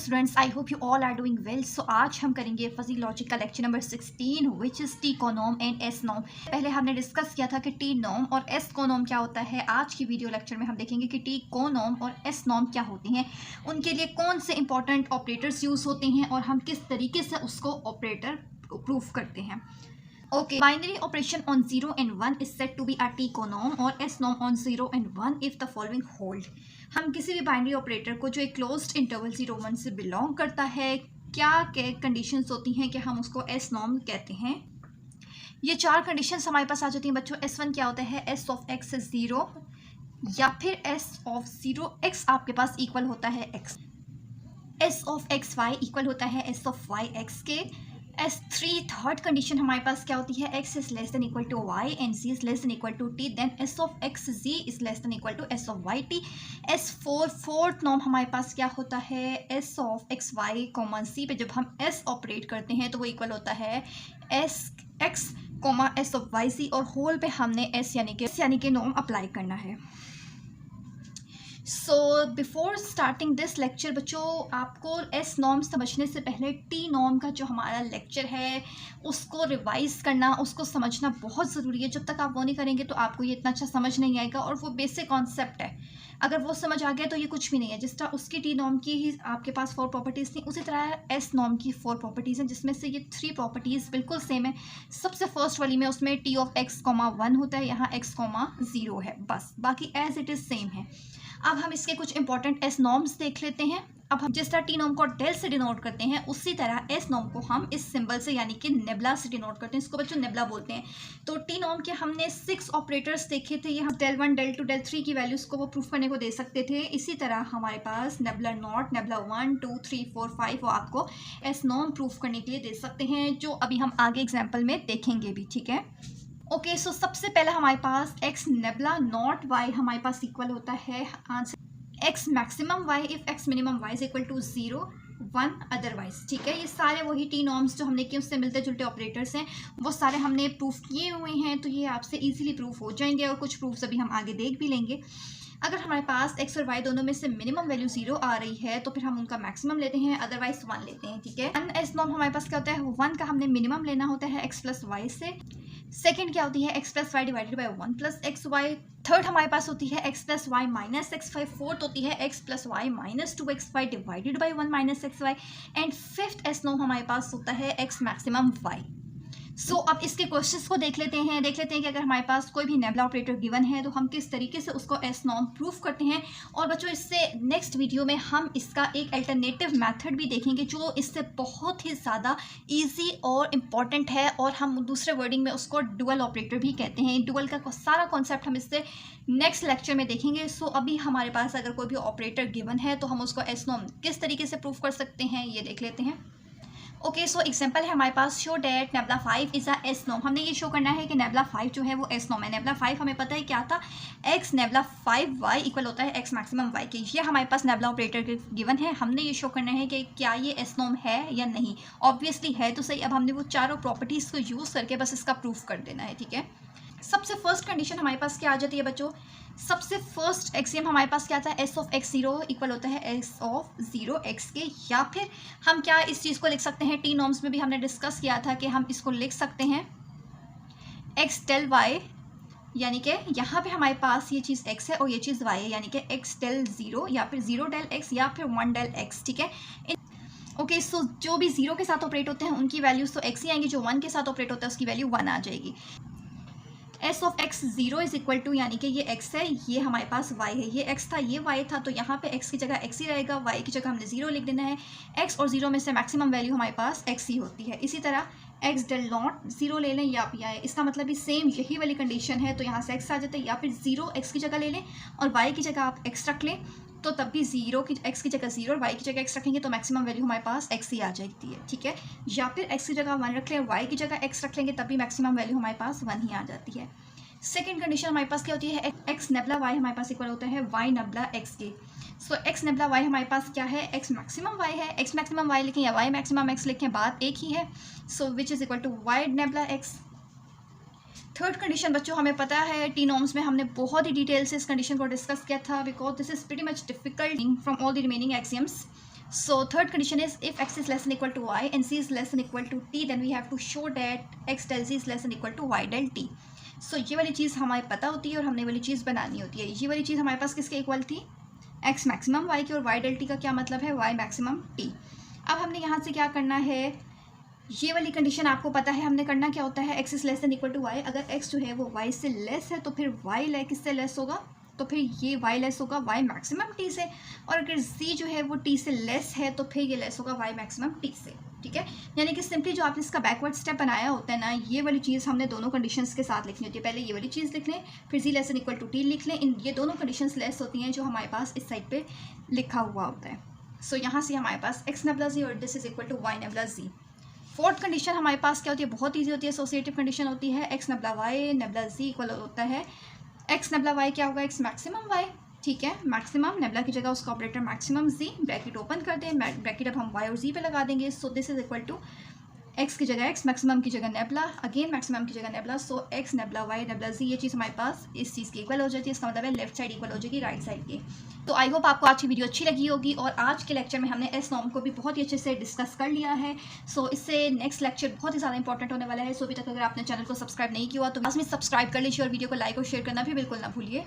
Students, I hope you all are doing well. So आज हम करेंगे फिजियोलॉजी का lecture number 16 which is T conorm and S नोम। पहले हमने डिस्कस किया था कि टी नोम और एस कोनोम क्या होता है। आज की वीडियो लेक्चर में हम देखेंगे कि टी कोनोम और एस नोम क्या होती हैं, उनके लिए कौन से इंपॉर्टेंट ऑपरेटर्स यूज़ होते हैं और हम किस तरीके से उसको ऑपरेटर प्रूफ करते हैं। Okay, binary operation on 0 and 1 is said to be a T कोनोम और S norm on 0 and 1 if the following hold। हम किसी भी बाइनरी ऑपरेटर को जो एक क्लोज्ड इंटरवल 0-1 से बिलोंग करता है, क्या क्या कंडीशंस होती हैं कि हम उसको S नॉर्म कहते हैं। ये चार कंडीशंस हमारे पास आ जाती हैं बच्चों। S1 क्या होता है, S ऑफ X इज 0 या फिर S ऑफ 0x आपके पास इक्वल होता है X। S of XY equal होता है S ऑफ YX के। S3 थर्ड कंडीशन हमारे पास क्या होती है, x is less than equal to y and z is less than equal to t, then s of xz is less than equal to s of yt। S4 fourth norm हमारे पास क्या होता है, s ऑफ xy z पे जब हम s operate करते हैं तो वो इक्वल होता है sx s ऑफ yz और होल पे हमने s यानी कि नॉर्म अप्लाई करना है। So before starting this lecture बच्चों, आपको एस नॉर्म समझने से पहले टी नॉर्म का जो हमारा लेक्चर है उसको रिवाइज करना, उसको समझना बहुत ज़रूरी है। जब तक आप वो नहीं करेंगे तो आपको ये इतना अच्छा समझ नहीं आएगा और वो बेसिक कॉन्सेप्ट है। अगर वो समझ आ गया तो ये कुछ भी नहीं है। जिस तरह उसकी टी नॉर्म की ही आपके पास 4 प्रॉपर्टीज़ थी, उसी तरह एस नॉर्म की 4 प्रॉपर्टीज़ हैं, जिसमें से ये 3 प्रॉपर्टीज़ बिल्कुल सेम है। सबसे फर्स्ट वाली में उसमें टी ऑफ x, 1 होता है, यहाँ x, 0 है, बस बाकी एज इट इज़ सेम है। अब हम इसके कुछ इंपॉर्टेंट एस नॉर्म्स देख लेते हैं। अब हम जिस तरह टी नॉर्म को डेल से डिनोट करते हैं उसी तरह एस नॉर्म को हम इस सिंबल से यानी कि नेबला से डिनोट करते हैं। इसको बच्चों नेबला बोलते हैं। तो टी नॉर्म के हमने 6 ऑपरेटर्स देखे थे। ये हम डेल 1, डेल 2, डेल 3 की वैल्यूज़ को वो प्रूफ करने को दे सकते थे। इसी तरह हमारे पास नेबला नॉट, नेबला 1, 2, 3, 4, 5 वो आपको एस नॉर्म प्रूफ करने के लिए दे सकते हैं, जो अभी हम आगे एग्जाम्पल में देखेंगे भी, ठीक है। ओके, सो सबसे पहले हमारे पास एक्स नेबला नॉट वाई हमारे पास इक्वल होता है answer x maximum y if x minimum y is equal to 0, 1 otherwise, ठीक है। ये सारे वही टी नॉर्म्स जो हमने किए उससे मिलते जुलते ऑपरेटर्स हैं, वो सारे हमने प्रूफ किए हुए हैं, तो ये आपसे इजीली प्रूफ हो जाएंगे और कुछ प्रूफ्स अभी हम आगे देख भी लेंगे। अगर हमारे पास x और y दोनों में से मिनिमम वैल्यू 0 आ रही है तो फिर हम उनका मैक्सिमम लेते हैं, अदरवाइज 1 लेते हैं, ठीक है। एस नॉर्म हमारे पास क्या होता है, 1 का हमने मिनिमम लेना होता है x प्लस वाई से। सेकेंड क्या होती है, x plus y divided by 1 plus x y. Third हमारे पास होती है x plus y minus x y. Fourth होती है x plus y minus 2xy divided by 1 minus x y. And fifth S norm हमारे पास होता है x मैक्सिमम y। सो अब इसके क्वेश्चंस को देख लेते हैं कि अगर हमारे पास कोई भी नेबला ऑपरेटर गिवन है तो हम किस तरीके से उसको एस नॉर्म प्रूफ करते हैं। और बच्चों इससे नेक्स्ट वीडियो में हम इसका एक अल्टरनेटिव मेथड भी देखेंगे जो इससे बहुत ही ज़्यादा इजी और इम्पॉर्टेंट है, और हम दूसरे वर्डिंग में उसको डुअल ऑपरेटर भी कहते हैं। डुअल का सारा कॉन्सेप्ट हम इससे नेक्स्ट लेक्चर में देखेंगे। सो अभी हमारे पास अगर कोई भी ऑपरेटर गिवन है तो हम उसको एस नॉर्म किस तरीके से प्रूफ कर सकते हैं ये देख लेते हैं। ओके, सो एग्जाम्पल है हमारे पास, show that nabla 5 is a S norm. हमने ये शो करना है कि नेबला 5 जो है वो एस नॉर्म है। नेबला 5 हमें पता है क्या था, एक्स नेबला 5y इक्वल होता है एक्स मैक्सिमम y के। ये हमारे पास नेबला ऑपरेटर के गिवन है। हमने ये शो करना है कि क्या ये एस नॉर्म है या नहीं। ऑब्वियसली है तो सही। अब हमने वो चारों प्रॉपर्टीज़ को यूज़ करके बस इसका प्रूफ कर देना है, ठीक है। सबसे फर्स्ट कंडीशन हमारे पास क्या आ जाती है बच्चों, सबसे फर्स्ट एक्सियम हमारे पास क्या था, एस ऑफ एक्स 0 इक्वल होता है एस ऑफ 0x के। या फिर हम क्या इस चीज़ को लिख सकते हैं, टी नॉर्म्स में भी हमने डिस्कस किया था कि हम इसको लिख सकते हैं एक्स डेल वाई, यानी कि यहाँ पे हमारे पास ये चीज़ x है और ये चीज़ y है, यानी कि एक्स डेल 0 या फिर 0 डेल x या फिर 1 डेल x, ठीक है। ओके, सो जो भी 0 के साथ ऑपरेट होते हैं उनकी वैल्यूज़ तो x ही आएंगी, जो 1 के साथ ऑपरेट होता है उसकी वैल्यू 1 आ जाएगी। S of x 0 is equal to, यानी कि ये x है, ये हमारे पास y है, ये x था, ये y था, तो यहाँ पे x की जगह x ही रहेगा, y की जगह हमने 0 लिख देना है। x और 0 में से मैक्सिमम वैल्यू हमारे पास x ही होती है। इसी तरह x डेल नॉट 0 ले लें या पी आए, इसका मतलब भी सेम यही वाली कंडीशन है, तो यहाँ से x आ जाता है। या फिर 0 x की जगह ले लें और y की जगह आप x रख लें, तो तब भी 0 की x की जगह 0 और y की जगह x रखेंगे तो मैक्सिमम वैल्यू हमारे पास x ही आ जाती है, ठीक है। या फिर x की जगह 1 रख लें, y की जगह x रख लेंगे, तब भी मैक्सिमम वैल्यू हमारे पास 1 ही आ जाती है। सेकेंड कंडीशन हमारे पास क्या होती है, एक्स नेबला वाई हमारे पास इक्वल होता है वाई नेबला एक्स के। सो एक्स नेबला वाई हमारे पास क्या है, एक्स मैक्सिमम वाई है। एक्स मैक्सिमम वाई लिखें या वाई मैक्सिमम एक्स लिखें, बात एक ही है। So which is equal to Y nabla X. Third condition बच्चों हमें पता है टी नॉर्म्स में हमने बहुत ही डिटेल से इस कंडीशन को डिस्कस किया था, because this is pretty much difficult from all the remaining axioms. So third condition is if x is less than equal to y and c is less than equal to t, then we have to show that x del c is less than equal to y del t. So ये वाली चीज़ हमारी पता होती है और हमने वाली चीज़ बनानी होती है। ये वाली चीज़ हमारे पास किसके इक्वल थी, x मैक्सिमम y की, और y del t का क्या मतलब है, y मैक्सिमम t। अब हमने यहाँ से क्या करना है, ये वाली कंडीशन आपको पता है हमने करना क्या होता है, x is less than equal to y। अगर x जो है वो y से लेस है तो फिर y किससे लेस होगा, तो फिर ये y लेस होगा y मैक्सिमम t से, और अगर z जो है वो t से लेस है तो फिर ये लेस होगा y मैक्सिमम t से। ठीक है, यानी कि सिंपली जो आपने इसका बैकवर्ड स्टेप बनाया होता है ना, ये वाली चीज़ हमने दोनों कंडीशंस के साथ लिखनी होती है। पहले ये वाली चीज़ लिख लें, फिर z less than equal to t लिख लें। ये दोनों कंडीशंस लेस होती हैं जो हमारे पास इस साइड पे लिखा हुआ होता है। सो यहाँ से हमारे पास x नेबला z और this is equal to y nabla z। Fourth condition हमारे पास क्या होती है, बहुत ईजी होती है, एसोसिएटिव कंडीशन होती है, x nebula y nabla z equal होता है x नेबला y क्या होगा, x मैक्सिमम y। ठीक है, मैक्सिमम नेबला की जगह उसका operator maximum z, bracket open कर दें, ब्रैकेट अब हम y और z पे लगा देंगे। So this is equal to x की जगह x, मैक्सिमम की जगह नेबला, अगेन मैक्सिमम की जगह नेबला। सो x nebula y nabla z, ये चीज़ हमारे पास इस चीज़ की इक्वल हो जाती है। इसका मतलब है लेफ्ट साइड इक्वल हो जाएगी राइट साइड की। तो आई होप आपको आज की वीडियो अच्छी लगी होगी, और आज के लेक्चर में हमने एस नॉर्म को भी बहुत ही अच्छे से डिस्कस कर लिया है। सो इससे नेक्स्ट लेक्चर बहुत ही ज़्यादा इंपॉर्टेंट होने वाला है। सो अभी तक अगर आपने चैनल को सब्सक्राइब नहीं किया तो लास्ट में सब्सक्राइब कर लीजिए और वीडियो को लाइक और शेयर करना भी बिल्कुल ना भूलिए।